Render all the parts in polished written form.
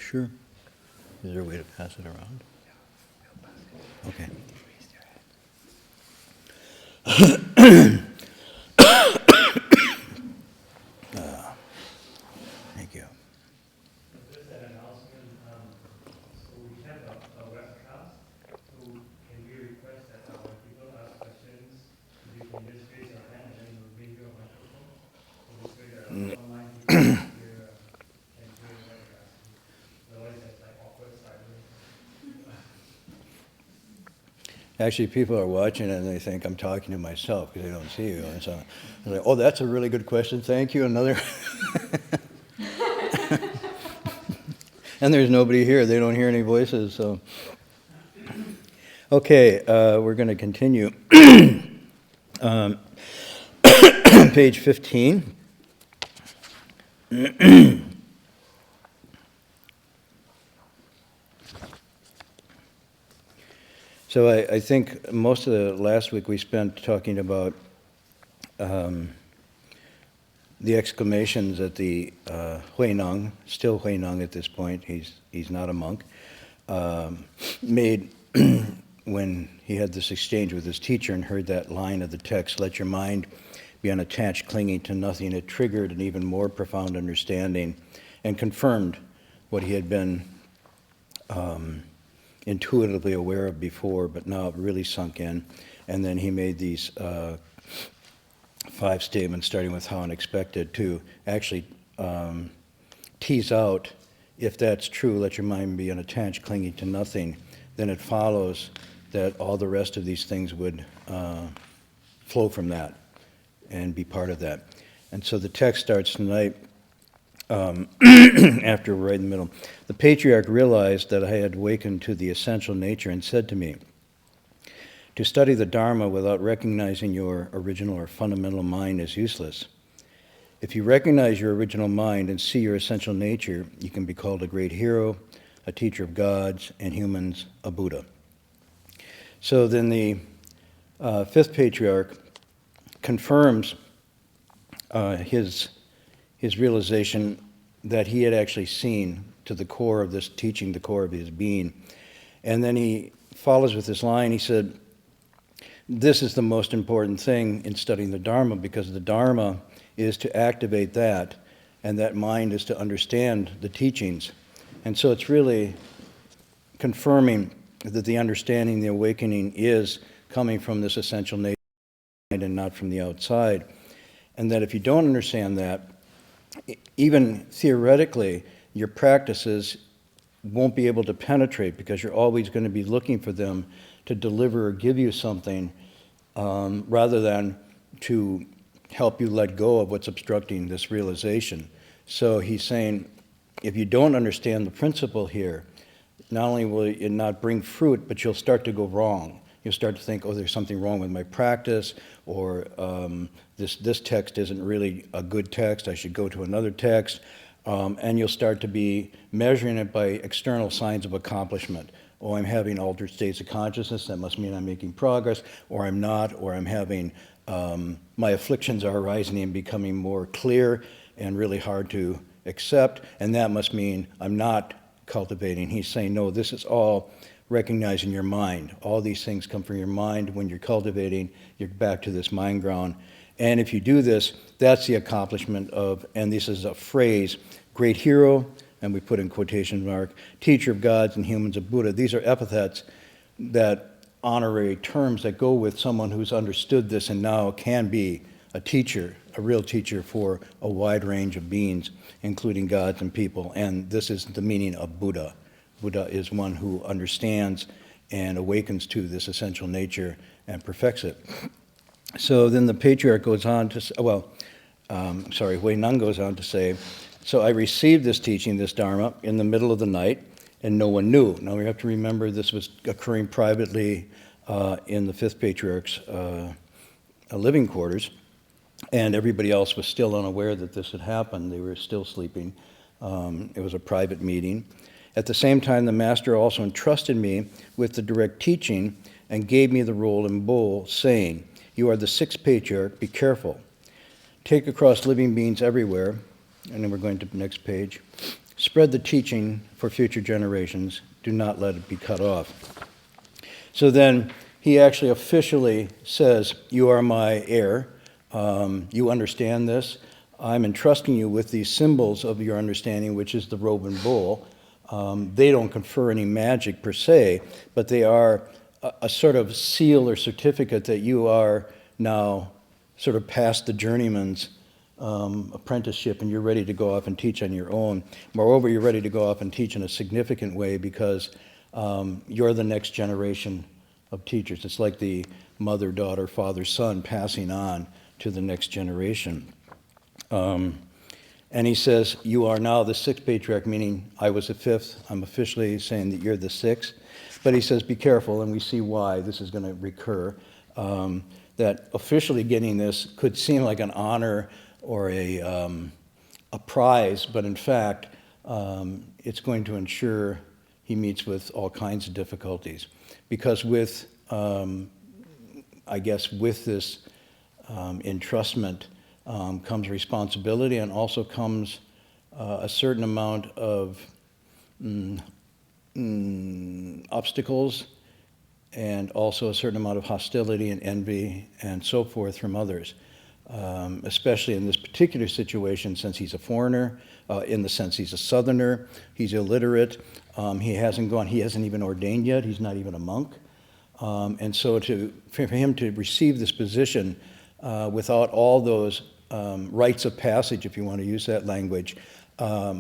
Sure. Is there a way to pass it around? Okay. Thank you. Just an announcement. So we have a webcast. So can we request that when people ask questions, you can just raise your hand and then we'll bring you a microphone. So this way the online people can hear the webcast. Otherwise it's like awkward silence. Actually, people are watching it and they think I'm talking to myself because they don't see you. And so they're like, oh, that's a really good question. Thank you. Another. And there's nobody here. They don't hear any voices. So, okay, we're going to continue. Page 15. So I think most of the last week we spent talking about the exclamations that the Hui Neng, still Hui Neng at this point, he's not a monk, made when he had this exchange with his teacher and heard that line of the text, "Let your mind be unattached, clinging to nothing." It triggered an even more profound understanding and confirmed what he had been intuitively aware of before, but now it really sunk in. And then he made these 5 statements, starting with how unexpected, to actually tease out, if that's true, let your mind be unattached, clinging to nothing, then it follows that all the rest of these things would flow from that and be part of that. And so the text starts tonight after right in the middle. The patriarch realized that I had awakened to the essential nature and said to me, "To study the Dharma without recognizing your original or fundamental mind is useless. If you recognize your original mind and see your essential nature, you can be called a great hero, a teacher of gods and humans, a Buddha." So then the fifth patriarch confirms his realization that he had actually seen to the core of this teaching, the core of his being. And then he follows with this line. He said, "This is the most important thing in studying the Dharma, because the Dharma is to activate that, and that mind is to understand the teachings." And so it's really confirming that the understanding, the awakening, is coming from this essential nature and not from the outside. And that if you don't understand that, even theoretically, your practices won't be able to penetrate, because you're always going to be looking for them to deliver or give you something rather than to help you let go of what's obstructing this realization. So he's saying, if you don't understand the principle here, not only will it not bring fruit, but you'll start to go wrong. You'll start to think, oh, there's something wrong with my practice, or this text isn't really a good text, I should go to another text. And you'll start to be measuring it by external signs of accomplishment. Oh, I'm having altered states of consciousness, that must mean I'm making progress, or I'm not, or I'm having, my afflictions are arising and becoming more clear and really hard to accept, and that must mean I'm not cultivating. He's saying, no, this is all recognizing your mind. All these things come from your mind. When you're cultivating, you're back to this mind ground. And if you do this, that's the accomplishment of, and this is a phrase, great hero, and we put in quotation mark, teacher of gods and humans, a Buddha. These are epithets, that honorary terms that go with someone who's understood this and now can be a teacher, a real teacher for a wide range of beings, including gods and people. And this is the meaning of Buddha. Buddha is one who understands and awakens to this essential nature and perfects it. So then the patriarch goes on to, Hui Neng goes on to say, so I received this teaching, this Dharma, in the middle of the night, and no one knew. Now we have to remember this was occurring privately in the fifth patriarch's living quarters, and everybody else was still unaware that this had happened. They were still sleeping. It was a private meeting. At the same time, the master also entrusted me with the direct teaching and gave me the role in bowl, saying, "You are the sixth patriarch, be careful. Take across living beings everywhere," and then we're going to the next page, spread the teaching for future generations. Do not let it be cut off. So then he actually officially says, you are my heir. You understand this. I'm entrusting you with these symbols of your understanding, which is the robe and bowl. They don't confer any magic per se, but they are a sort of seal or certificate that you are now sort of past the journeyman's apprenticeship and you're ready to go off and teach on your own. Moreover, you're ready to go off and teach in a significant way because you're the next generation of teachers. It's like the mother, daughter, father, son passing on to the next generation. And he says, you are now the sixth patriarch, meaning I was the fifth. I'm officially saying that you're the sixth. But he says, be careful, and we see why this is going to recur, that officially getting this could seem like an honor or a prize, but in fact, it's going to ensure he meets with all kinds of difficulties. Because with, I guess, with this entrustment comes responsibility and also comes a certain amount of obstacles and also a certain amount of hostility and envy and so forth from others, especially in this particular situation since he's a foreigner, in the sense he's a southerner, he's illiterate, he hasn't even ordained yet, he's not even a monk. And so for him to receive this position without all those rites of passage, if you want to use that language,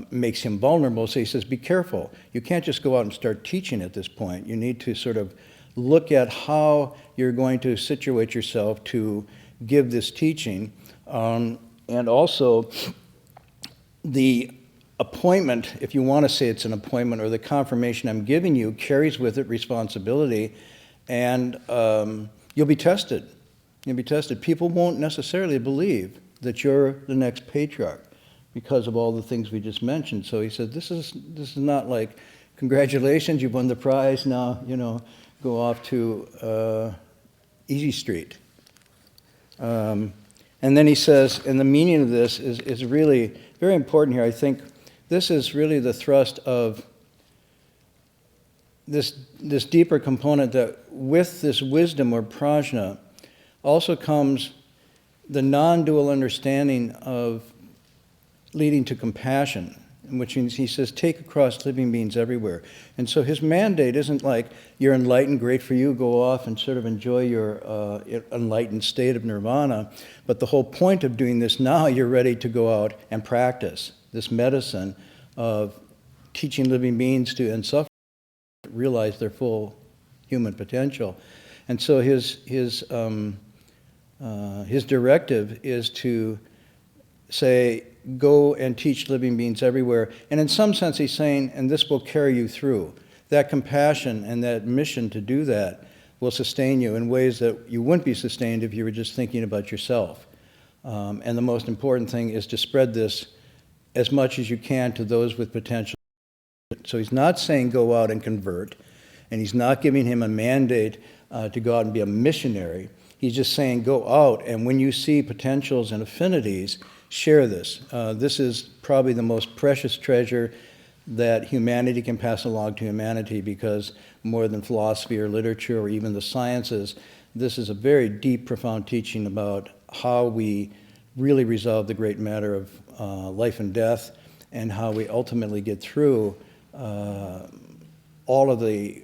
makes him vulnerable. So he says, be careful. You can't just go out and start teaching at this point. You need to sort of look at how you're going to situate yourself to give this teaching. And also, the appointment, if you want to say it's an appointment, or the confirmation I'm giving you carries with it responsibility, and you'll be tested. You'll be tested. People won't necessarily believe that you're the next patriarch because of all the things we just mentioned. So he said, this is not like, congratulations, you've won the prize, now, go off to Easy Street. And then he says, and the meaning of this is really very important here. I think this is really the thrust of this deeper component, that with this wisdom or prajna also comes the non-dual understanding of leading to compassion, which means he says, take across living beings everywhere. And so his mandate isn't like, you're enlightened, great for you, go off and sort of enjoy your enlightened state of nirvana. But the whole point of doing this now, you're ready to go out and practice this medicine of teaching living beings to and suffer, realize their full human potential. And so his directive is to say, go and teach living beings everywhere. And in some sense, he's saying, and this will carry you through. That compassion and that mission to do that will sustain you in ways that you wouldn't be sustained if you were just thinking about yourself. And the most important thing is to spread this as much as you can to those with potential. So he's not saying go out and convert, and he's not giving him a mandate to go out and be a missionary. He's just saying go out, and when you see potentials and affinities, share this. This is probably the most precious treasure that humanity can pass along to humanity, because more than philosophy or literature or even the sciences, this is a very deep, profound teaching about how we really resolve the great matter of life and death, and how we ultimately get through all of the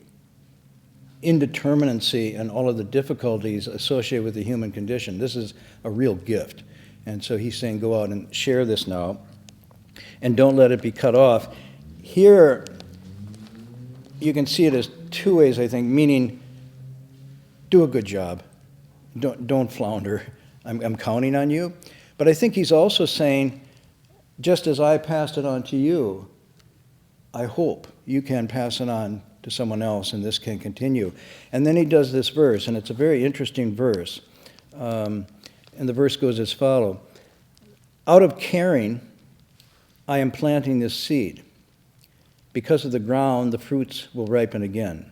indeterminacy and all of the difficulties associated with the human condition. This is a real gift. And so he's saying go out and share this now, and don't let it be cut off. Here, you can see it as two ways, I think, meaning do a good job. Don't flounder. I'm counting on you. But I think he's also saying, just as I passed it on to you, I hope you can pass it on to someone else, and this can continue. And then he does this verse, and it's a very interesting verse. And the verse goes as follows. Out of caring, I am planting this seed. Because of the ground, the fruits will ripen again.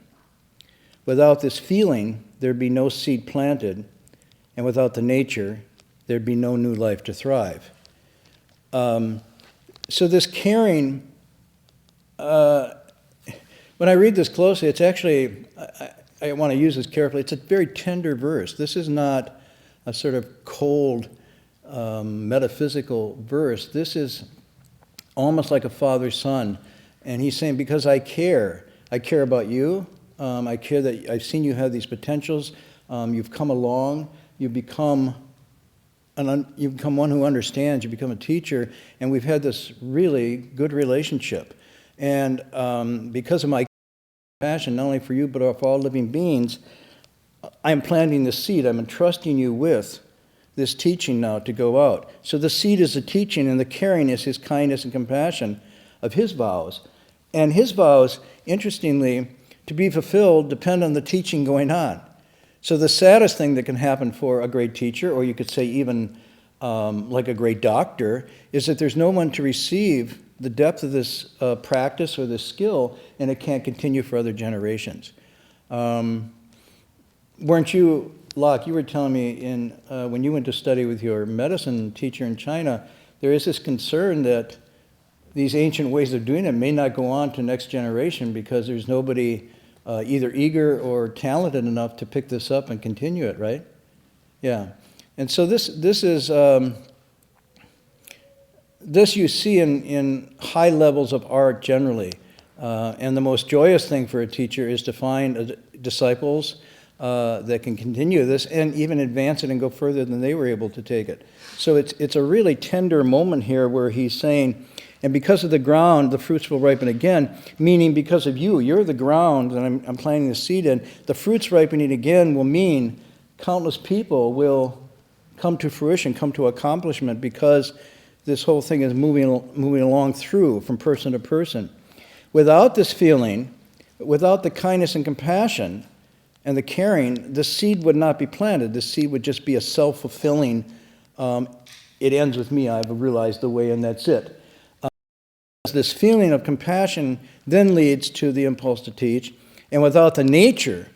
Without this feeling, there'd be no seed planted, and without the nature, there'd be no new life to thrive. So this caring when I read this closely, it's actually, I want to use this carefully, it's a very tender verse. This is not a sort of cold metaphysical verse. This is almost like a father-son. And he's saying, because I care about you, I care that I've seen you have these potentials, you've come along, you become one who understands, you become a teacher, and we've had this really good relationship. And because of my compassion, not only for you, but for all living beings, I'm planting the seed. I'm entrusting you with this teaching now to go out. So the seed is the teaching, and the caring is his kindness and compassion of his vows. And his vows, interestingly, to be fulfilled depend on the teaching going on. So the saddest thing that can happen for a great teacher, or you could say even like a great doctor, is that there's no one to receive the depth of this practice or this skill, and it can't continue for other generations. Weren't you, Locke, you were telling me when you went to study with your medicine teacher in China, there is this concern that these ancient ways of doing it may not go on to next generation because there's nobody either eager or talented enough to pick this up and continue it, right? Yeah. And so this is, this you see in high levels of art generally. And the most joyous thing for a teacher is to find disciples that can continue this and even advance it and go further than they were able to take it. So it's a really tender moment here where he's saying, and because of the ground, the fruits will ripen again, meaning because of you, you're the ground that I'm planting the seed in. The fruits ripening again will mean countless people will come to fruition, come to accomplishment, because this whole thing is moving along through from person to person. Without this feeling, without the kindness and compassion and the caring, the seed would not be planted. The seed would just be a self-fulfilling, it ends with me, I've realized the way, and that's it. This feeling of compassion then leads to the impulse to teach, and without the nature,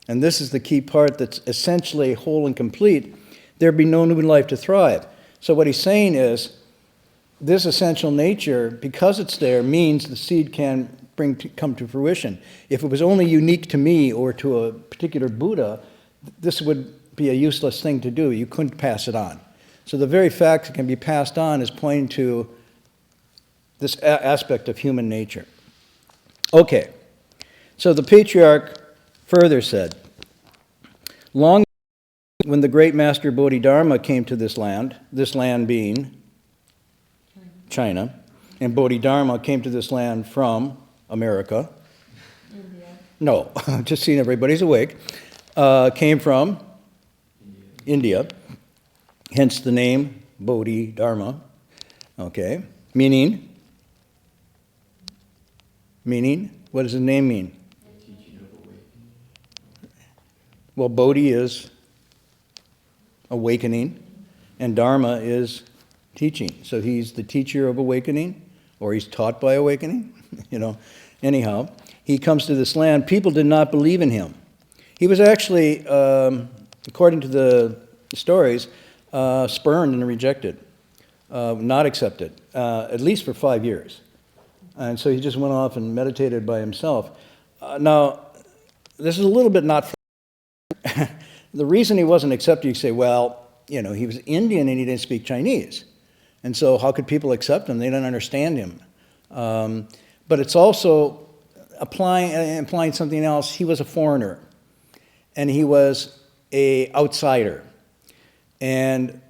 and this is the key part that's essentially whole and complete, there'd be no new life to thrive. So what he's saying is, this essential nature, because it's there, means the seed can come to fruition. If it was only unique to me or to a particular Buddha, this would be a useless thing to do. You couldn't pass it on. So the very fact it can be passed on is pointing to this aspect of human nature. Okay, so the patriarch further said, long when the great master Bodhidharma came to this land being China, and Bodhidharma came to this land from America. India. No, just seeing everybody's awake. Came from India, hence the name Bodhidharma. Okay, meaning, what does the name mean? Well, Bodhi is awakening, and Dharma is teaching. So he's the teacher of awakening, or he's taught by awakening. Anyhow, he comes to this land. People did not believe in him. He was actually, according to the stories, spurned and rejected, not accepted, at least for 5 years. And so he just went off and meditated by himself. Now, this is a little bit not the reason he wasn't accepted, you say, well, he was Indian and he didn't speak Chinese. And so how could people accept him? They didn't understand him. But it's also implying something else. He was a foreigner, and he was an outsider. And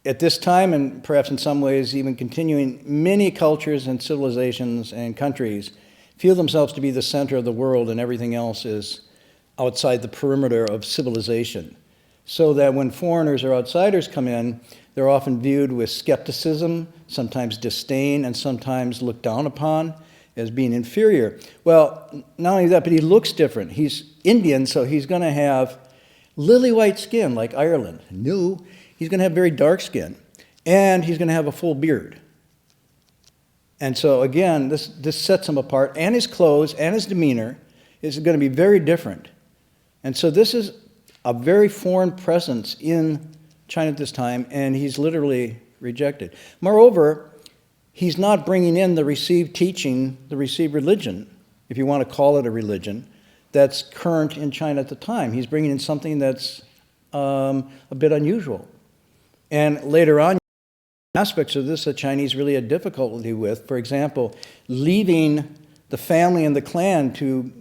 at this time, and perhaps in some ways even continuing, many cultures and civilizations and countries feel themselves to be the center of the world, and everything else is outside the perimeter of civilization. So that when foreigners or outsiders come in, they're often viewed with skepticism, sometimes disdain, and sometimes looked down upon as being inferior. Well, not only that, but he looks different. He's Indian, so he's going to have lily white skin like Ireland. No, he's going to have very dark skin, and he's going to have a full beard. And so again, this sets him apart, and his clothes and his demeanor is going to be very different. And so this is a very foreign presence in China at this time, and he's literally rejected. Moreover, he's not bringing in the received teaching, the received religion, if you want to call it a religion, that's current in China at the time. He's bringing in something that's a bit unusual. And later on, aspects of this the Chinese really had difficulty with. For example, leaving the family and the clan to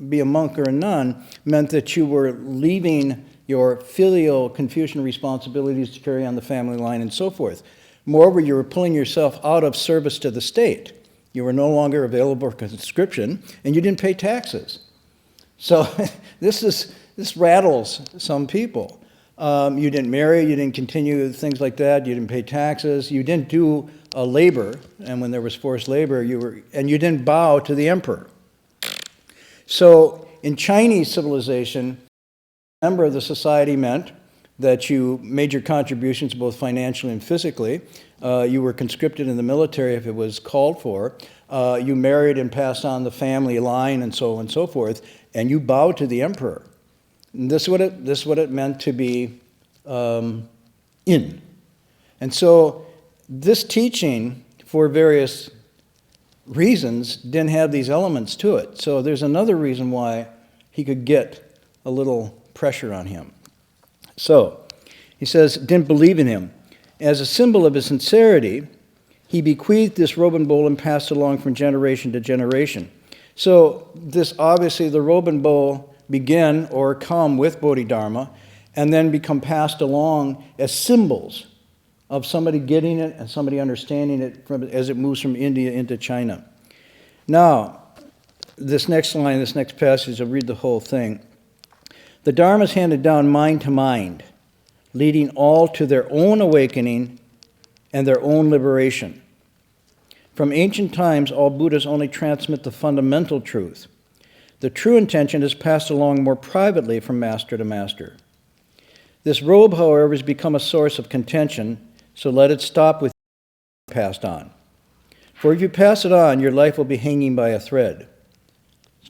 be a monk or a nun meant that you were leaving your filial Confucian responsibilities to carry on the family line and so forth. Moreover, you were pulling yourself out of service to the state. You were no longer available for conscription, and you didn't pay taxes. So this rattles some people. You didn't marry, you didn't continue things like that, you didn't pay taxes, you didn't do labor, and when there was forced labor, you didn't bow to the emperor. So in Chinese civilization, a member of the society meant that you made your contributions both financially and physically. You were conscripted in the military if it was called for. You married and passed on the family line and so on and so forth, and you bowed to the emperor. And this is what it meant to be in. And so this teaching, for various reasons, didn't have these elements to it. So there's another reason why he could get a little pressure on him. So he says, didn't believe in him. As a symbol of his sincerity, he bequeathed this robe and bowl and passed it along from generation to generation. So this, obviously, the robe and bowl begin or come with Bodhidharma and then become passed along as symbols of somebody getting it and somebody understanding it as it moves from India into China. Now, this next line, this next passage, I'll read the whole thing. The Dharma is handed down mind to mind, leading all to their own awakening and their own liberation. From ancient times, all Buddhas only transmit the fundamental truth. The true intention is passed along more privately from master to master. This robe, however, has become a source of contention, so let it stop with passed on. For if you pass it on, your life will be hanging by a thread.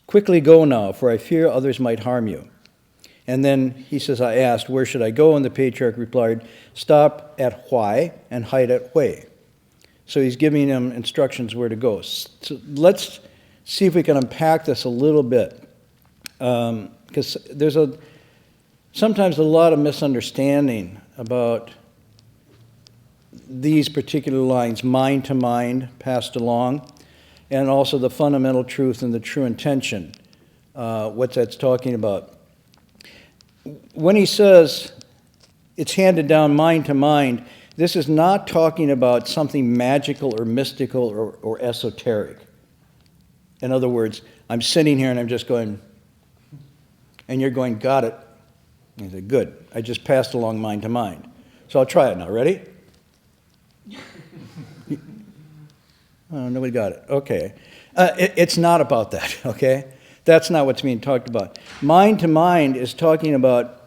Quickly go now, for I fear others might harm you. And then he says, I asked, where should I go? And the patriarch replied, stop at Hui and hide at Hui. So he's giving him instructions where to go. So let's see if we can unpack this a little bit. Because there's sometimes a lot of misunderstanding about these particular lines, mind to mind, passed along, and also the fundamental truth and the true intention, what that's talking about. When he says it's handed down mind to mind, this is not talking about something magical or mystical or esoteric. In other words, I'm sitting here and I'm just going, and you're going, got it. And I say, good, I just passed along mind to mind. So I'll try it now, ready? Oh, nobody got it. Okay. It's not about that, okay? That's not what's being talked about. Mind to mind is talking about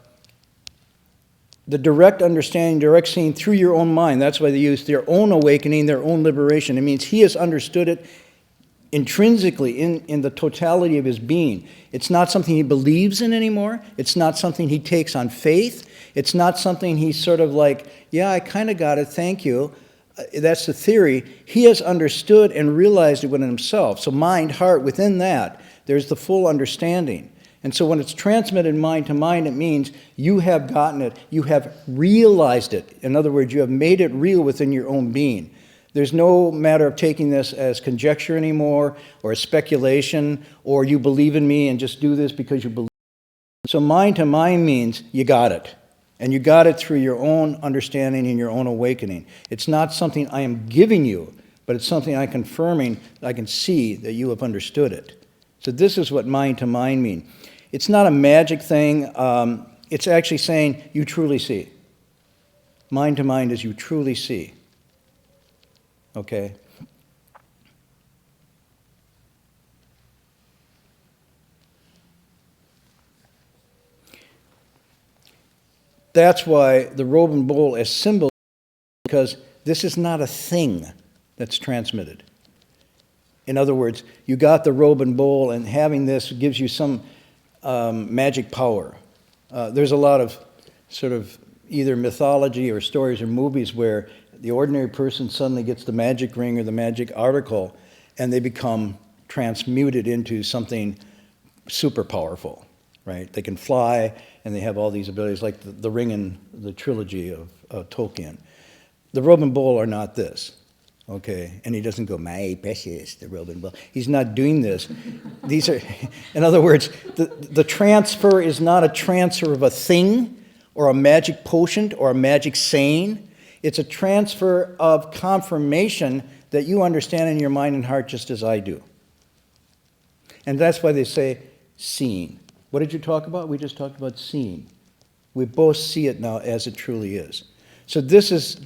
the direct understanding, direct seeing through your own mind. That's why they use their own awakening, their own liberation. It means he has understood it intrinsically in the totality of his being. It's not something he believes in anymore. It's not something he takes on faith. It's not something he's sort of like, yeah, I kind of got it, thank you. That's the theory. He has understood and realized it within himself. So mind, heart, within that, there's the full understanding. And so when it's transmitted mind to mind, it means you have gotten it. You have realized it. In other words, you have made it real within your own being. There's no matter of taking this as conjecture anymore, or as speculation, or you believe in me and just do this because you believe. So mind to mind means you got it. And you got it through your own understanding and your own awakening. It's not something I am giving you, but it's something I'm confirming that I can see that you have understood it. So this is what mind to mind means. It's not a magic thing. It's actually saying you truly see. Mind to mind is you truly see. Okay? That's why the robe and bowl as symbol, because this is not a thing that's transmitted. In other words, you got the robe and bowl, and having this gives you some magic power. There's a lot of sort of either mythology or stories or movies where the ordinary person suddenly gets the magic ring or the magic article, and they become transmuted into something super powerful, right? They can fly, and they have all these abilities, like the ring in the trilogy of Tolkien. The robe and bowl are not this, okay? And he doesn't go, my precious, the robe and bowl. He's not doing this. These are, in other words, the transfer is not a transfer of a thing or a magic potion or a magic saying. It's a transfer of confirmation that you understand in your mind and heart just as I do. And that's why they say seeing. What did you talk about? We just talked about seeing. We both see it now as it truly is. So this is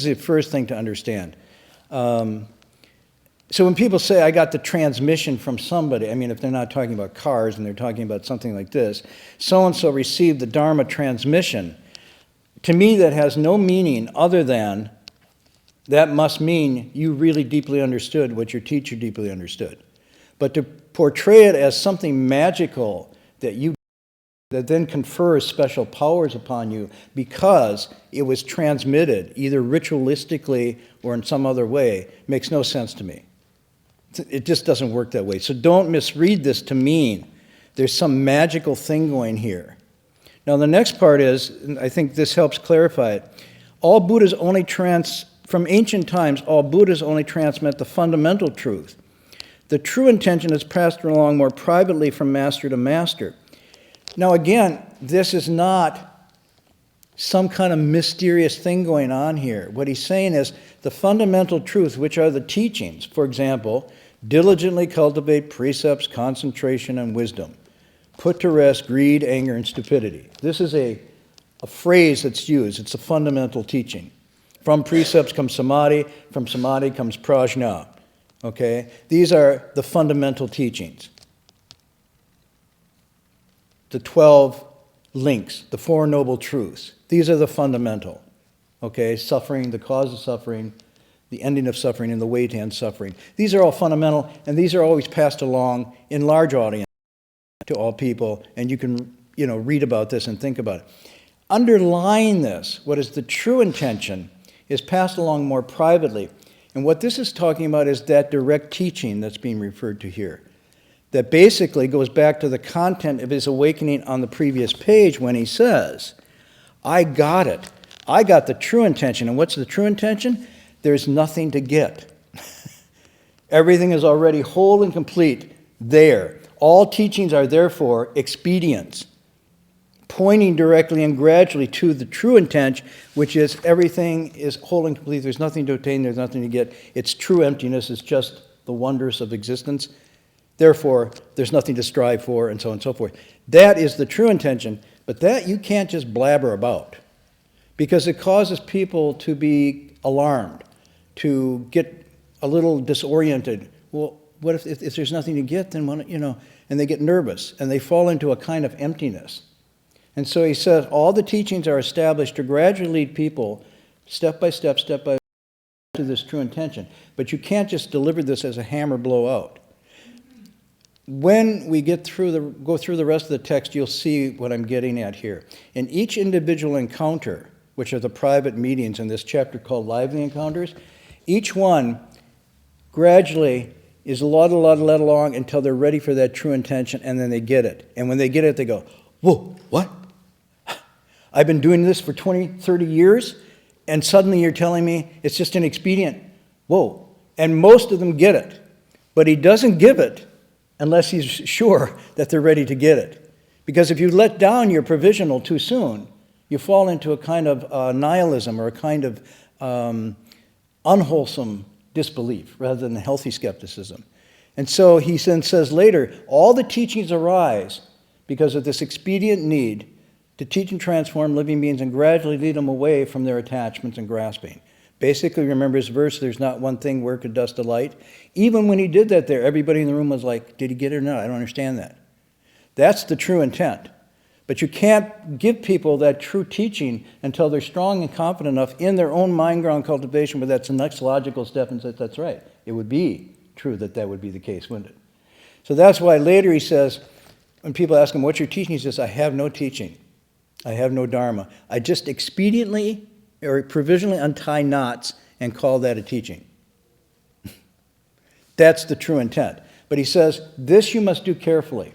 the first thing to understand. So when people say, I got the transmission from somebody, I mean, if they're not talking about cars and they're talking about something like this, so-and-so received the Dharma transmission, to me that has no meaning other than that must mean you really deeply understood what your teacher deeply understood. But to portray it as something magical that then confers special powers upon you because it was transmitted either ritualistically or in some other way makes no sense to me. It just doesn't work that way. So don't misread this to mean there's some magical thing going here. Now the next part is, and I think this helps clarify it, from ancient times, all Buddhas only transmit the fundamental truth. The true intention is passed along more privately from master to master. Now again, this is not some kind of mysterious thing going on here. What he's saying is the fundamental truth, which are the teachings. For example, diligently cultivate precepts, concentration, and wisdom. Put to rest greed, anger, and stupidity. This is a phrase that's used. It's a fundamental teaching. From precepts comes samadhi. From samadhi comes prajna. Okay? These are the fundamental teachings. The 12 links, the Four Noble Truths. These are the fundamental. Okay? Suffering, the cause of suffering, the ending of suffering, and the way to end suffering. These are all fundamental, and these are always passed along in large audience to all people, and you can, read about this and think about it. Underlying this, what is the true intention, is passed along more privately. And what this is talking about is that direct teaching that's being referred to here. That basically goes back to the content of his awakening on the previous page when he says, I got it. I got the true intention. And what's the true intention? There's nothing to get. Everything is already whole and complete there. All teachings are therefore expedients, pointing directly and gradually to the true intent, which is everything is whole and complete. There's nothing to attain, there's nothing to get. It's true emptiness, it's just the wonders of existence. Therefore, there's nothing to strive for, and so on and so forth. That is the true intention, but that you can't just blabber about, because it causes people to be alarmed, to get a little disoriented. Well, what if there's nothing to get, then, and they get nervous, and they fall into a kind of emptiness. And so he says, all the teachings are established to gradually lead people, step by step, to this true intention. But you can't just deliver this as a hammer blow out. When we go through the rest of the text, you'll see what I'm getting at here. In each individual encounter, which are the private meetings in this chapter called Lively Encounters, each one gradually is led along until they're ready for that true intention, and then they get it. And when they get it, they go, whoa, what? I've been doing this for 20, 30 years, and suddenly you're telling me it's just an expedient. Whoa. And most of them get it. But he doesn't give it unless he's sure that they're ready to get it. Because if you let down your provisional too soon, you fall into a kind of nihilism or a kind of unwholesome disbelief rather than healthy skepticism. And so he then says later, all the teachings arise because of this expedient need to teach and transform living beings and gradually lead them away from their attachments and grasping. Basically, remember his verse, there's not one thing where could dust delight. Even when he did that there, everybody in the room was like, did he get it or not? I don't understand that. That's the true intent. But you can't give people that true teaching until they're strong and confident enough in their own mind-ground cultivation, where that's the next logical step, and says, that's right. It would be true that would be the case, wouldn't it? So that's why later he says, when people ask him, what's your teaching? He says, I have no teaching. I have no dharma. I just expediently or provisionally untie knots and call that a teaching. That's the true intent. But he says, this you must do carefully.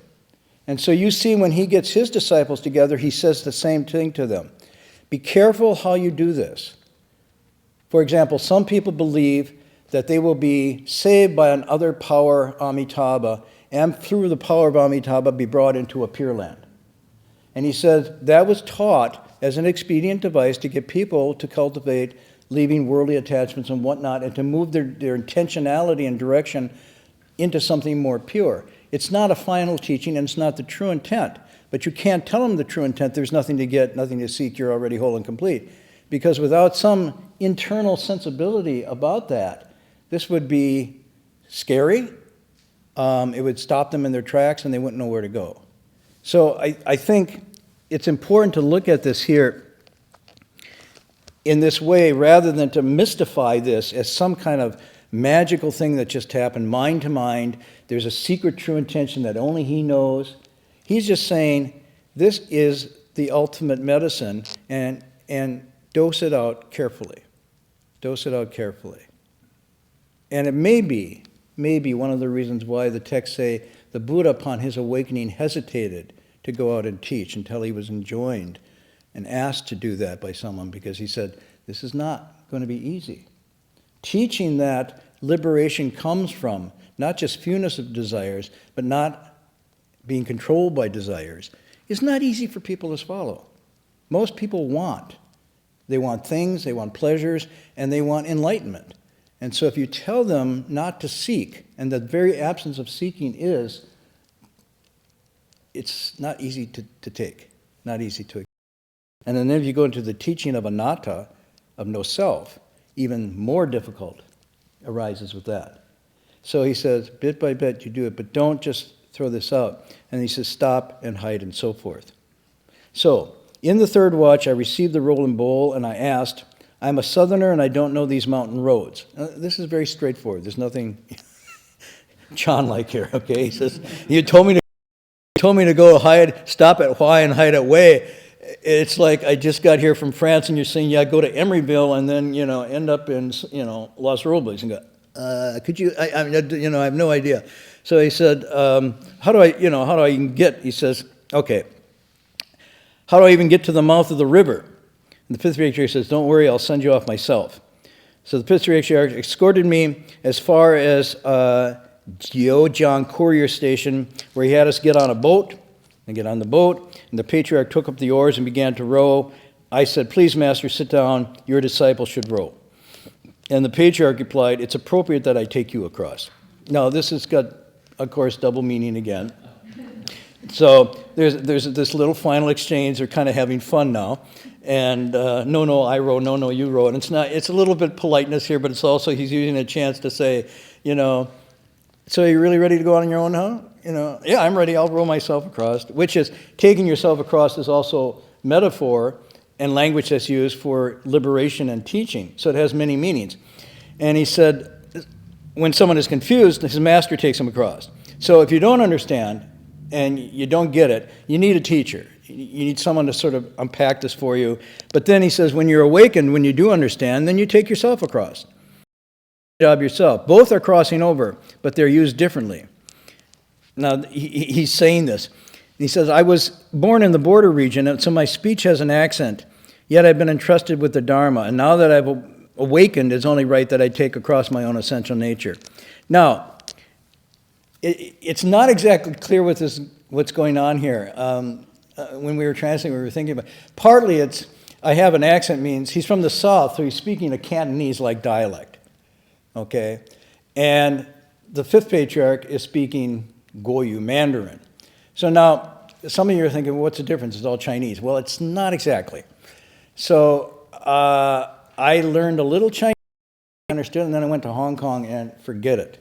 And so you see when he gets his disciples together, he says the same thing to them. Be careful how you do this. For example, some people believe that they will be saved by another power, Amitabha, and through the power of Amitabha be brought into a Pure Land. And he says that was taught as an expedient device to get people to cultivate leaving worldly attachments and whatnot and to move their intentionality and direction into something more pure. It's not a final teaching and it's not the true intent. But you can't tell them the true intent. There's nothing to get, nothing to seek. You're already whole and complete. Because without some internal sensibility about that, this would be scary. It would stop them in their tracks and they wouldn't know where to go. So I think it's important to look at this here in this way rather than to mystify this as some kind of magical thing that just happened, mind to mind. There's a secret true intention that only he knows. He's just saying this is the ultimate medicine and dose it out carefully. Dose it out carefully. And it may be one of the reasons why the texts say the Buddha upon his awakening hesitated to go out and teach until he was enjoined and asked to do that by someone because he said, this is not going to be easy. Teaching that liberation comes from not just fewness of desires, but not being controlled by desires, is not easy for people to swallow. Most people want. They want things, they want pleasures, and they want enlightenment. And so if you tell them not to seek, and the very absence of seeking is, it's not easy to take, not easy to. And then if you go into the teaching of anatta, of no self, even more difficult arises with that. So he says, bit by bit you do it, but don't just throw this out. And he says, stop and hide and so forth. So, in the third watch, I received the rolling bowl and I asked, I'm a southerner and I don't know these mountain roads. This is very straightforward. There's nothing John-like here, okay? He says, you told me to go hide, stop at Hui and hide at Wei. It's like I just got here from France and you're saying, yeah, go to Emeryville and then, end up in, Los Robles and go, could you, I have no idea. So he said, how do I even get, he says, okay, how do I even get to the mouth of the river? And the fifth patriarch says, don't worry, I'll send you off myself. So the fifth patriarch escorted me as far as Jiujiang Courier Station, where he had us get on a boat, and get on the boat, and the patriarch took up the oars and began to row. I said, please, master, sit down, your disciple should row. And the patriarch replied, it's appropriate that I take you across. Now, this has got, of course, double meaning again. So there's this little final exchange. They're kind of having fun now. And no, I row, no, you row. And it's a little bit politeness here, but it's also he's using a chance to say, so are you really ready to go on your own, huh? Yeah, I'm ready. I'll row myself across, which is taking yourself across is also metaphor and language that's used for liberation and teaching. So it has many meanings. And he said, when someone is confused, his master takes him across. So if you don't understand and you don't get it, you need a teacher. You need someone to sort of unpack this for you. But then he says, when you're awakened, when you do understand, then you take yourself across. Job yourself. Both are crossing over, but they're used differently. Now, he's saying this. He says, I was born in the border region, and so my speech has an accent, yet I've been entrusted with the Dharma, and now that I've awakened, it's only right that I take across my own essential nature. Now, it's not exactly clear what's going on here. When we were translating, we were thinking about, partly it's, I have an accent means he's from the south, so he's speaking a Cantonese-like dialect, okay? And the fifth patriarch is speaking Goyu Mandarin. So now, some of you are thinking, well, what's the difference? It's all Chinese. Well, it's not exactly. So I learned a little Chinese, understood, and then I went to Hong Kong and forget it.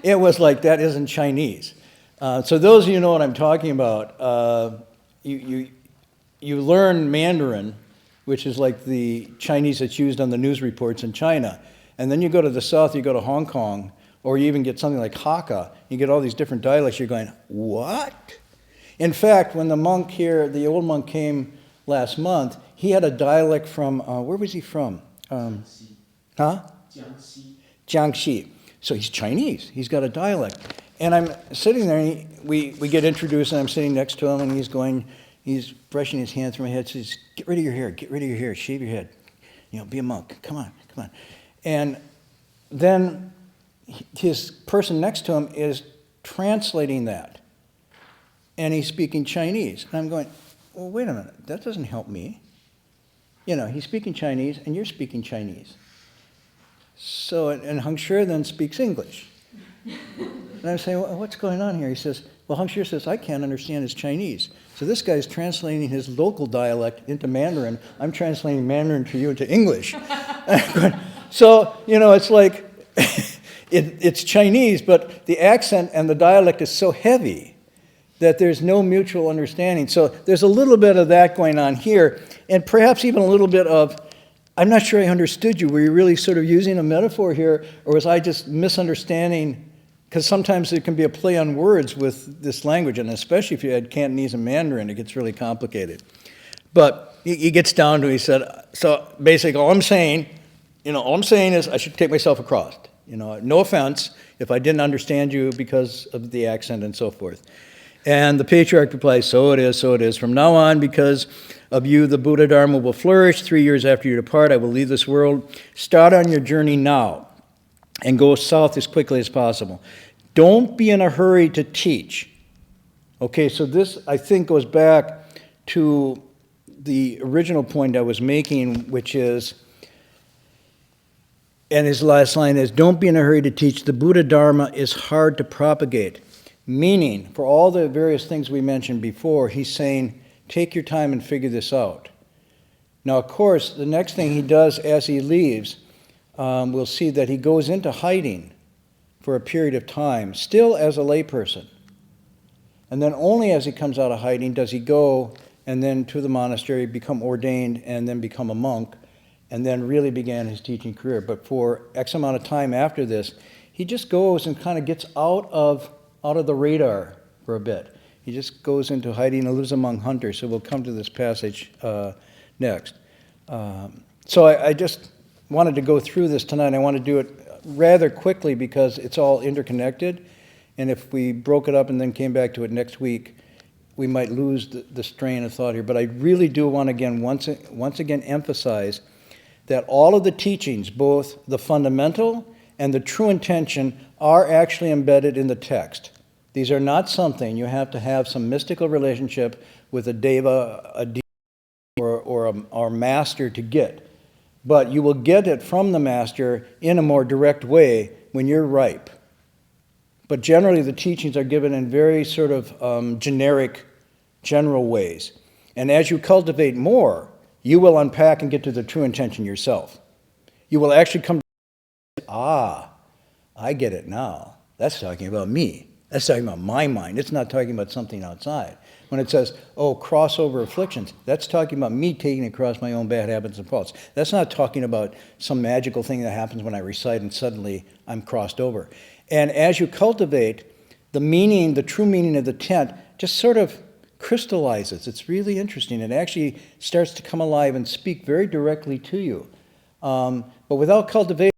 It was like, that isn't Chinese. So those of you who know what I'm talking about, you learn Mandarin, which is like the Chinese that's used on the news reports in China. And then you go to the south, you go to Hong Kong, or you even get something like Hakka, you get all these different dialects, you're going, what? In fact, when the monk here, the old monk came last month, he had a dialect from, where was he from? Huh? Jiangxi. So he's Chinese. He's got a dialect. And I'm sitting there, and we get introduced, and I'm sitting next to him, and he's brushing his hand through my head, says, get rid of your hair, shave your head. Be a monk. Come on. And then his person next to him is translating that. And he's speaking Chinese. And I'm going, well, wait a minute, that doesn't help me. He's speaking Chinese, and you're speaking Chinese. So, and Heng Shui then speaks English. And I'm saying, well, what's going on here? He says, well, Heng Shui says, I can't understand his Chinese. So this guy's translating his local dialect into Mandarin. I'm translating Mandarin to you into English. So, it's like, it's Chinese, but the accent and the dialect is so heavy that there's no mutual understanding. So there's a little bit of that going on here, and perhaps even a little bit of, I'm not sure I understood you. Were you really sort of using a metaphor here, or was I just misunderstanding? Because sometimes there can be a play on words with this language, and especially if you had Cantonese and Mandarin, it gets really complicated. But he gets down to, he said, so basically all I'm saying is I should take myself across. No offense if I didn't understand you because of the accent and so forth. And the patriarch replies, so it is. From now on, because of you, the Buddha Dharma will flourish. 3 years after you depart, I will leave this world. Start on your journey now and go south as quickly as possible. Don't be in a hurry to teach. Okay, so this, I think, goes back to the original point I was making, which is, and his last line is, don't be in a hurry to teach. The Buddha Dharma is hard to propagate. Meaning, for all the various things we mentioned before, he's saying, take your time and figure this out. Now, of course, the next thing he does as he leaves, we'll see that he goes into hiding for a period of time, still as a layperson. And then only as he comes out of hiding does he go and then to the monastery, become ordained, and then become a monk, and then really began his teaching career. But for X amount of time after this, he just goes and kind of gets out of the radar for a bit. He just goes into hiding and lives among hunters. So we'll come to this passage next. So I just wanted to go through this tonight. I want to do it rather quickly because it's all interconnected. And if we broke it up and then came back to it next week, we might lose the strain of thought here. But I really do want to, once again, emphasize that all of the teachings, both the fundamental and the true intention, are actually embedded in the text. These are not something you have to have some mystical relationship with a deva, a deity, or master to get. But you will get it from the master in a more direct way when you're ripe. But generally the teachings are given in very sort of generic, general ways. And as you cultivate more, you will unpack and get to the true intention yourself. You will actually come to, I get it now. That's talking about me. That's talking about my mind. It's not talking about something outside. When it says, crossover afflictions, that's talking about me taking across my own bad habits and faults. That's not talking about some magical thing that happens when I recite and suddenly I'm crossed over. And as you cultivate, the meaning, the true meaning of the tent just sort of crystallizes. It's really interesting. It actually starts to come alive and speak very directly to you. But without cultivation,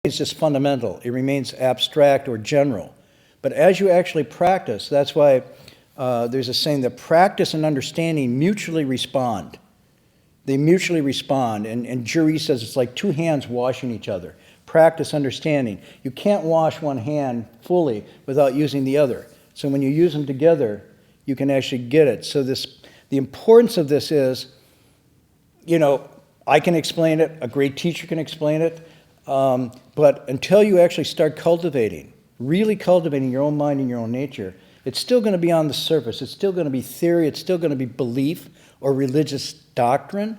it's just fundamental. It remains abstract or general. But as you actually practice, that's why there's a saying that practice and understanding mutually respond. They mutually respond. And Juri says it's like two hands washing each other. Practice understanding. You can't wash one hand fully without using the other. So when you use them together, you can actually get it. So the importance of this is, I can explain it, a great teacher can explain it, but until you actually start cultivating, really cultivating your own mind and your own nature, it's still going to be on the surface. It's still going to be theory. It's still going to be belief or religious doctrine.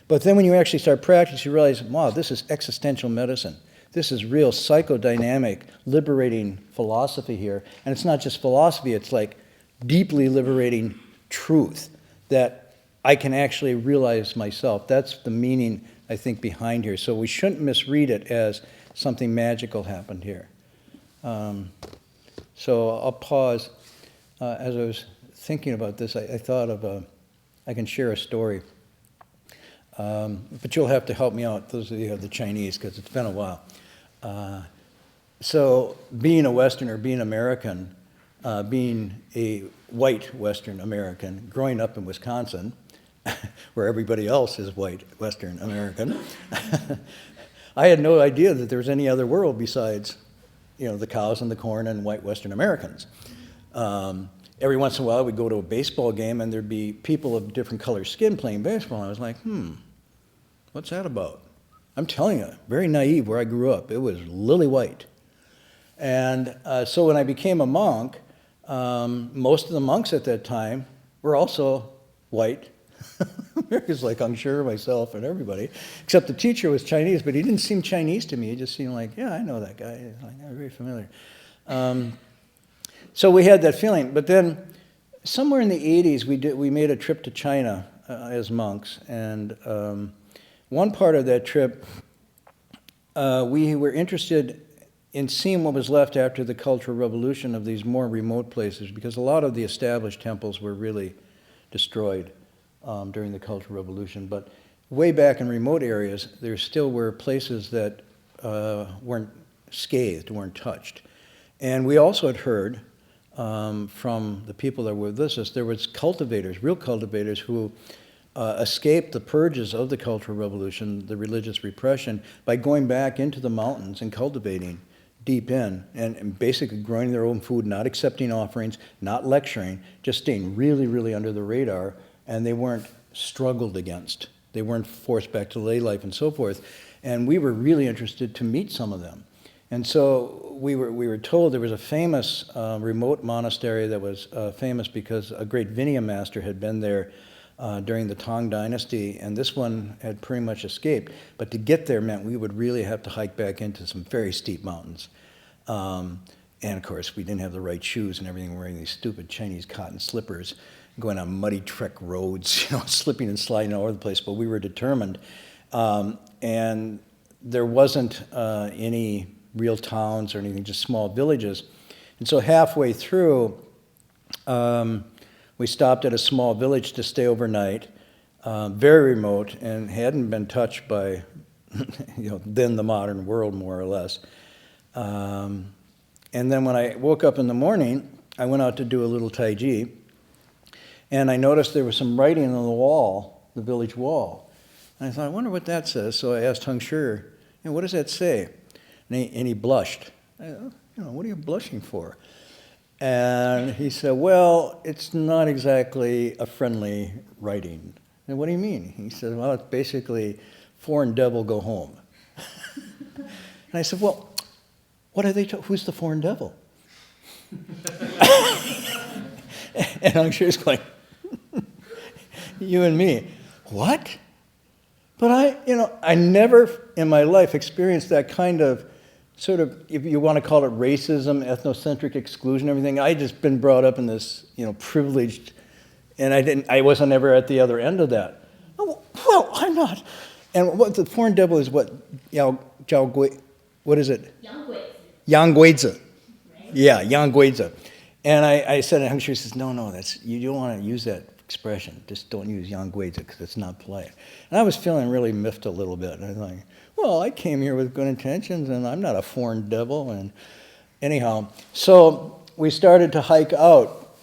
But then when you actually start practicing, you realize, wow, this is existential medicine. This is real psychodynamic, liberating philosophy here. And it's not just philosophy, it's like deeply liberating truth that I can actually realize myself. That's the meaning, I think, behind here. So we shouldn't misread it as something magical happened here. So I'll pause. As I was thinking about this, I thought of I can share a story. But you'll have to help me out, those of you who have the Chinese, because it's been a while. So being a Westerner, being American, being a white Western American, growing up in Wisconsin, where everybody else is white Western American, I had no idea that there was any other world besides, the cows and the corn and white Western Americans. Every once in a while we'd go to a baseball game and there'd be people of different colored skin playing baseball. And I was like, what's that about? I'm telling you, very naive where I grew up. It was lily white. And so when I became a monk, most of the monks at that time were also white. Americans like I'm sure myself and everybody, except the teacher was Chinese, but he didn't seem Chinese to me. He just seemed like, yeah, I know that guy. He's like, I'm very familiar. So we had that feeling. But then somewhere in the 80s, we made a trip to China as monks. And one part of that trip, we were interested in seeing what was left after the Cultural Revolution of these more remote places, because a lot of the established temples were really destroyed during the Cultural Revolution. But way back in remote areas, there still were places that weren't scathed, weren't touched. And we also had heard from the people that were with us, there was cultivators, real cultivators, who escaped the purges of the Cultural Revolution, the religious repression, by going back into the mountains and cultivating deep in and basically growing their own food, not accepting offerings, not lecturing, just staying really, really under the radar, and they weren't struggled against. They weren't forced back to lay life and so forth. And we were really interested to meet some of them. And so we were told there was a famous remote monastery that was famous because a great Vinaya master had been there during the Tang Dynasty, and this one had pretty much escaped. But to get there meant we would really have to hike back into some very steep mountains. And of course, we didn't have the right shoes and everything, wearing these stupid Chinese cotton slippers, going on muddy trek roads, slipping and sliding all over the place, but we were determined. And there wasn't any real towns or anything, just small villages. And so halfway through, we stopped at a small village to stay overnight, very remote, and hadn't been touched by, then the modern world, more or less. And then when I woke up in the morning, I went out to do a little Tai Chi, and I noticed there was some writing on the wall, the village wall. And I thought, I wonder what that says. So I asked Hung Shi, what does that say? And he blushed. What are you blushing for? And he said, well, it's not exactly a friendly writing. And what do you mean? He said, well, it's basically, foreign devil, go home. And I said, well, what are they, who's the foreign devil? And I'm sure he's going, you and me. What? But I never in my life experienced that kind of sort of, if you want to call it racism, ethnocentric exclusion, everything. I just been brought up in this, privileged, and I wasn't ever at the other end of that. Oh, well, I'm not. And what the foreign devil is what, what is it? Yang Guizi. Right? Yeah, Yang Guizi. And I said, and Hung Shi says, no, you don't want to use that expression. Just don't use Yang Guizi because it's not polite. And I was feeling really miffed a little bit. And I was like, well, I came here with good intentions, and I'm not a foreign devil. And anyhow, so we started to hike out.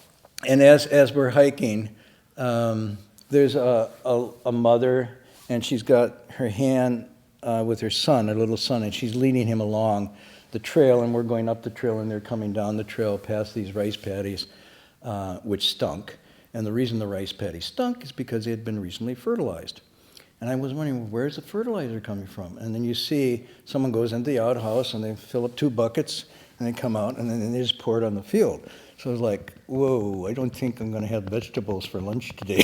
And as we're hiking, there's a mother, and she's got her hand with her son, her little son, and she's leading him along the trail, and we're going up the trail, and they're coming down the trail past these rice paddies, which stunk. And the reason the rice paddies stunk is because they had been recently fertilized. And I was wondering, where's the fertilizer coming from? And then you see someone goes into the outhouse, and they fill up 2 buckets, and they come out, and then they just pour it on the field. So I was like, whoa, I don't think I'm going to have vegetables for lunch today.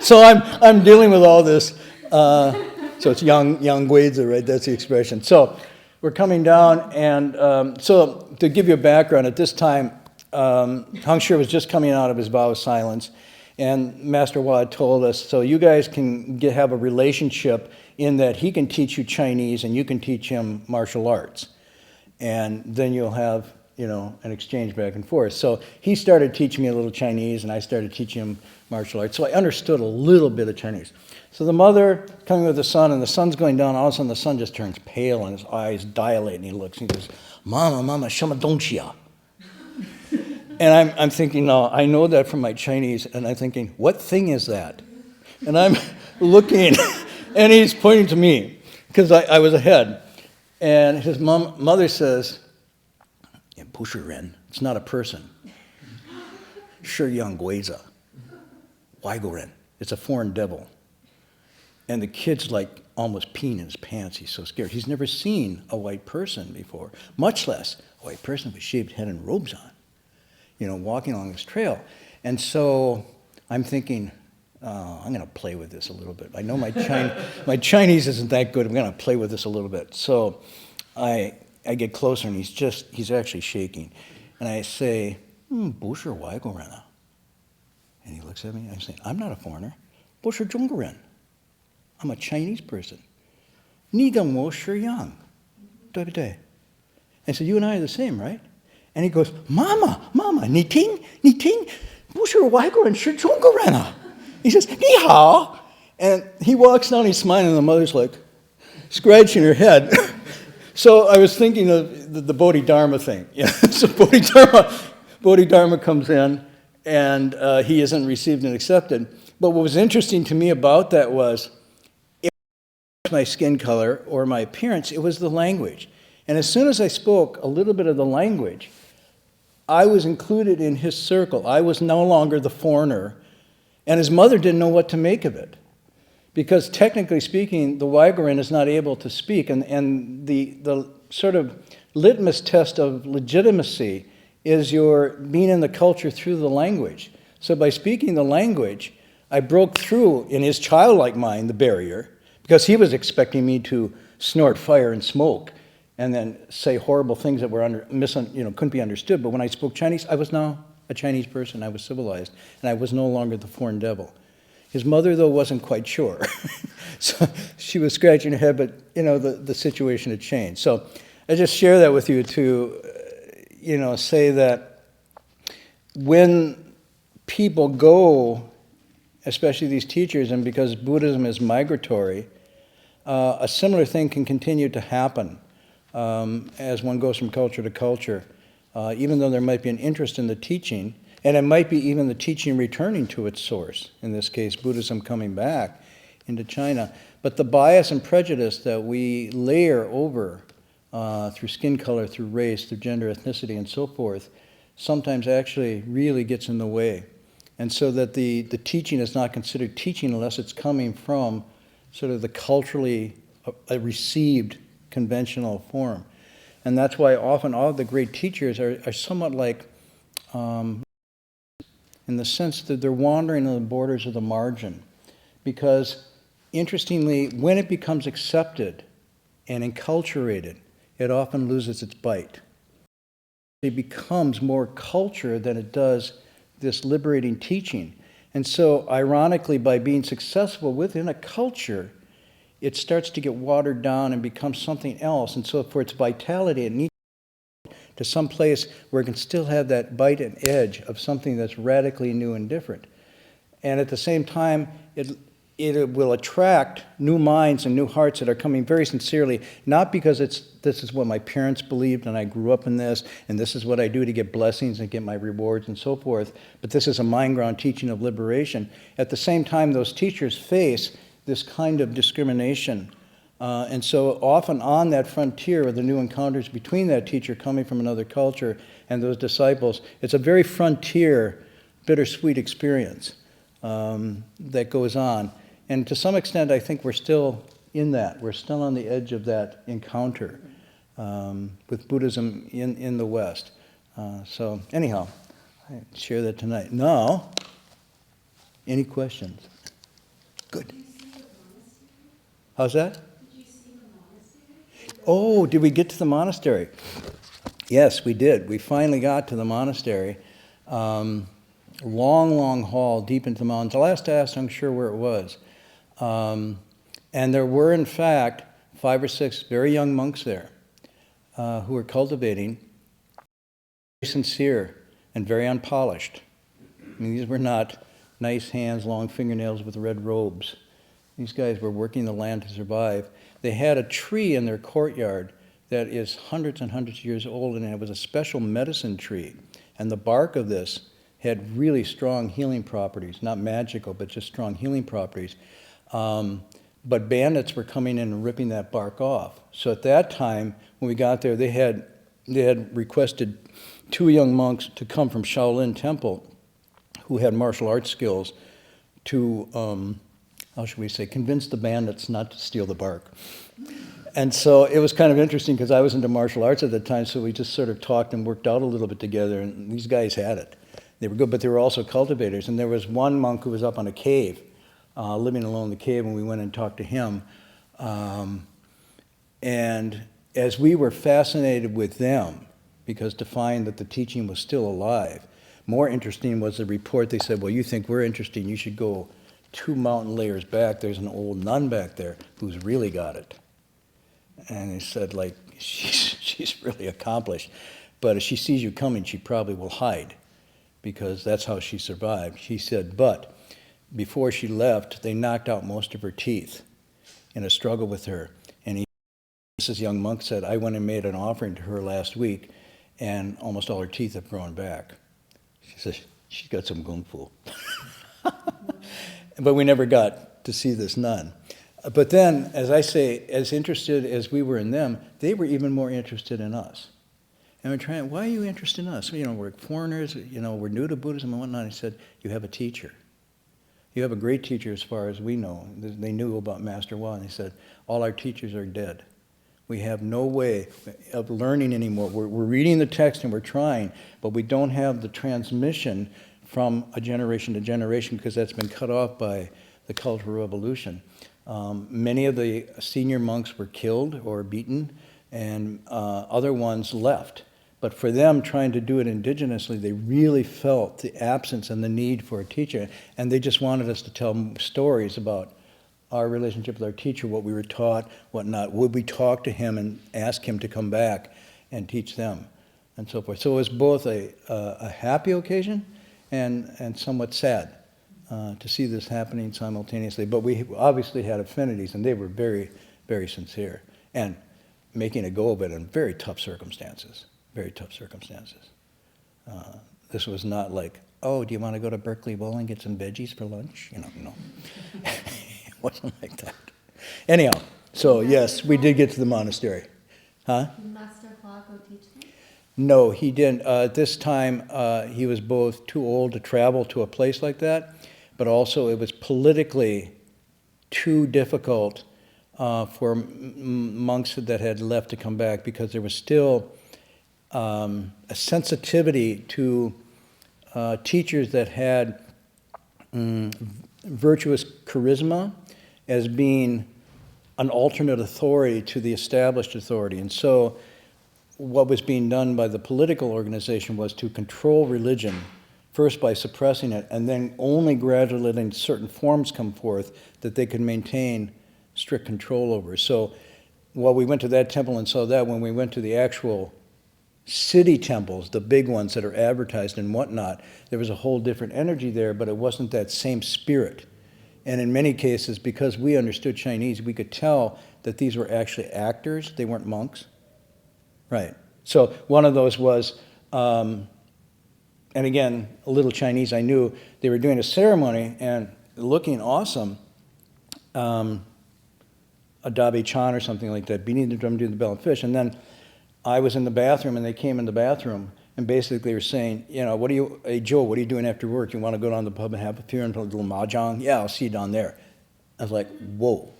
So I'm dealing with all this. So it's Yang Guizi, right? That's the expression. So we're coming down, and so to give you a background, at this time, Hung Shi was just coming out of his vow of silence, and Master Hua told us, so you guys can have a relationship in that he can teach you Chinese and you can teach him martial arts. And then you'll have, an exchange back and forth. So he started teaching me a little Chinese, and I started teaching him martial arts. So I understood a little bit of Chinese. So the mother coming with the son, and the sun's going down, all of a sudden the son just turns pale, and his eyes dilate, and he looks, and he goes, Mama, Mama, 什么东西啊? And I'm thinking, no, I know that from my Chinese, and I'm thinking, what thing is that? And I'm looking, and he's pointing to me, because I was ahead. And his mother says, 不是人, it's not a person. 是洋鬼子, 外国人, it's a foreign devil. And the kid's like almost peeing in his pants. He's so scared. He's never seen a white person before, much less a white person with shaved head and robes on, walking along this trail. And so I'm thinking, I'm going to play with this a little bit. I know my Chinese isn't that good. I'm going to play with this a little bit. So I get closer, and he's actually shaking. And I say, 不是外国人啊. And he looks at me, and I say, I'm not a foreigner. 不是中国人. I'm a Chinese person. 你跟我是一样，对不对? I said, you and I are the same, right? And he goes, Mama, 你听，不是外国人，是中国人啊. He says, 你好. And he walks down, he's smiling, and the mother's like scratching her head. So I was thinking of the Bodhidharma thing. Yeah. So Bodhidharma comes in, and he isn't received and accepted. But what was interesting to me about that was, my skin color or my appearance, it was the language. And as soon as I spoke a little bit of the language, I was included in his circle. I was no longer the foreigner, and his mother didn't know what to make of it. Because technically speaking, the Waigoran is not able to speak, and the sort of litmus test of legitimacy is your being in the culture through the language. So by speaking the language, I broke through, in his childlike mind, the barrier, because he was expecting me to snort fire and smoke and then say horrible things that were couldn't be understood. But when I spoke Chinese, I was now a Chinese person. I was civilized, and I was no longer the foreign devil. His mother, though, wasn't quite sure. So she was scratching her head, but, the situation had changed. So I just share that with you to, say that when people go, especially these teachers, and because Buddhism is migratory, a similar thing can continue to happen as one goes from culture to culture, even though there might be an interest in the teaching, and it might be even the teaching returning to its source, in this case, Buddhism coming back into China. But the bias and prejudice that we layer over through skin color, through race, through gender, ethnicity, and so forth, sometimes actually really gets in the way. And so that the teaching is not considered teaching unless it's coming from sort of the culturally received conventional form. And that's why often all of the great teachers are somewhat like, in the sense that they're wandering on the borders of the margin. Because, interestingly, when it becomes accepted and enculturated, it often loses its bite. It becomes more culture than it does this liberating teaching. And so, ironically, by being successful within a culture, it starts to get watered down and becomes something else. And so for its vitality, it needs to some place where it can still have that bite and edge of something that's radically new and different. And at the same time, it will attract new minds and new hearts that are coming very sincerely, not because this is what my parents believed and I grew up in this, and this is what I do to get blessings and get my rewards and so forth, but this is a mind-ground teaching of liberation. At the same time, those teachers face this kind of discrimination. And so often on that frontier of the new encounters between that teacher coming from another culture and those disciples, it's a very frontier, bittersweet experience that goes on. And to some extent, I think we're still in that. We're still on the edge of that encounter with Buddhism in the West. So anyhow, I share that tonight. Now, any questions? Good. How's that? Oh, did we get to the monastery? Yes, we did. We finally got to the monastery. Long, long hall deep into the mountains. The last I asked, I'm sure where it was. And there were, in fact, 5 or 6 very young monks there who were cultivating. sincere and very unpolished. I mean, these were not nice hands, long fingernails with red robes. These guys were working the land to survive. They had a tree in their courtyard that is hundreds and hundreds of years old, and it was a special medicine tree. And the bark of this had really strong healing properties, not magical, but just strong healing properties. But bandits were coming in and ripping that bark off. So at that time, when we got there, they had requested 2 young monks to come from Shaolin Temple who had martial arts skills to, how should we say, convince the bandits not to steal the bark. And so it was kind of interesting because I was into martial arts at the time, so we just sort of talked and worked out a little bit together, and these guys had it. They were good, but they were also cultivators. And there was one monk who was up on a cave, living alone in the cave, and we went and talked to him. And as we were fascinated with them, because to find that the teaching was still alive, more interesting was the report. They said, well, you think we're interesting, you should go 2 mountain layers back. There's an old nun back there who's really got it. And they said, like, she's really accomplished. But if she sees you coming, she probably will hide, because that's how she survived. She said, but before she left, they knocked out most of her teeth in a struggle with her. And this young monk said, I went and made an offering to her last week, and almost all her teeth have grown back. She says, she's got some kung fu. But we never got to see this nun. But then, as I say, as interested as we were in them, they were even more interested in us. And we're trying, why are you interested in us? You know, we're foreigners, you know, we're new to Buddhism and whatnot. He said, you have a teacher. You have a great teacher as far as we know. They knew about Master Hui, and he said, all our teachers are dead. We have no way of learning anymore. We're reading the text and we're trying, but we don't have the transmission from a generation to generation because that's been cut off by the Cultural Revolution. Many of the senior monks were killed or beaten, and other ones left. But for them, trying to do it indigenously, they really felt the absence and the need for a teacher, and they just wanted us to tell stories about our relationship with our teacher, what we were taught, what not. Would we talk to him and ask him to come back and teach them, and so forth. So it was both a happy occasion and somewhat sad to see this happening simultaneously. But we obviously had affinities, and they were very, very sincere, and making a go of it in very tough circumstances, very tough circumstances. This was not like, oh, do you want to go to Berkeley Bowl and get some veggies for lunch? You know, no. It wasn't like that. Anyhow, so yes, we did get to the monastery. Huh? Did Master Hui go teach them? No, he didn't. At this time, he was both too old to travel to a place like that, but also it was politically too difficult for monks that had left to come back, because there was still a sensitivity to teachers that had virtuous charisma as being an alternate authority to the established authority. And so what was being done by the political organization was to control religion, first by suppressing it, and then only gradually letting certain forms come forth that they could maintain strict control over. So while we went to that temple and saw that, when we went to the actual city temples, the big ones that are advertised and whatnot, there was a whole different energy there, but it wasn't that same spirit. And in many cases, because we understood Chinese, we could tell that these were actually actors, they weren't monks. Right. So one of those was, and again, a little Chinese I knew, they were doing a ceremony and looking awesome, a Dabi Chan or something like that, beating the drum, doing the bell and fish. And then I was in the bathroom, and they came in the bathroom, and basically were saying, you know, hey Joe, what are you doing after work? You want to go down to the pub and have a few and play a little mahjong? Yeah, I'll see you down there. I was like, whoa.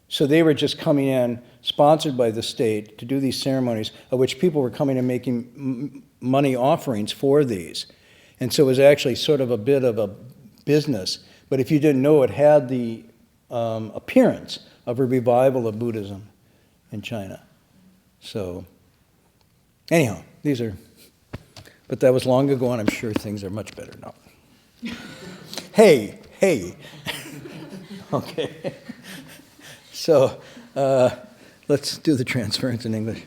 So they were just coming in, sponsored by the state, to do these ceremonies, of which people were coming and making money offerings for these. And so it was actually sort of a bit of a business. But if you didn't know, it had the appearance of a revival of Buddhism in China. So anyhow, but that was long ago, and I'm sure things are much better now. Hey. Okay. So let's do the transference in English.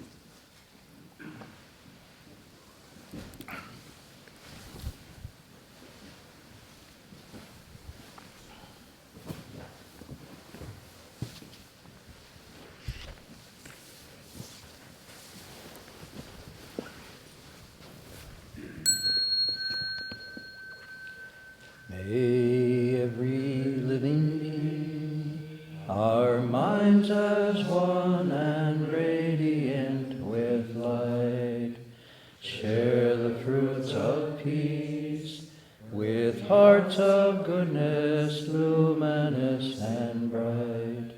May every living being, our minds as one and radiant with light, share the fruits of peace with hearts of goodness, luminous and bright.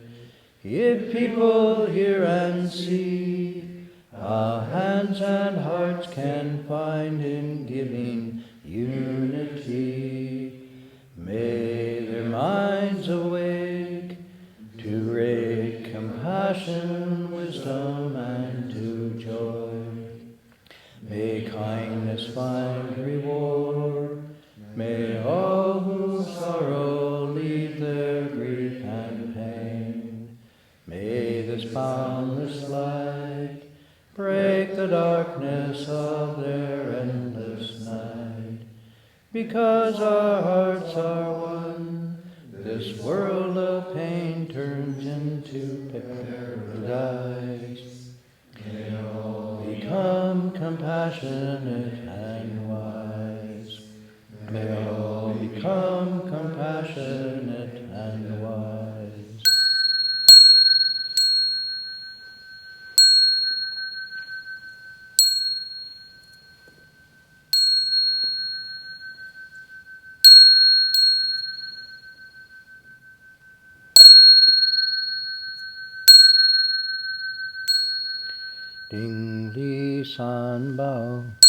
If people hear and see, how hands and hearts can find in giving unity, may their minds awake to great compassion, wisdom, and to joy. May kindness find reward. May all who sorrow leave their grief and pain. May this boundless light break the darkness of their endless night. Because our hearts are one, this world of pain turns into paradise. May all become compassionate and wise. May all become compassionate and wise. Ding Li San Bao.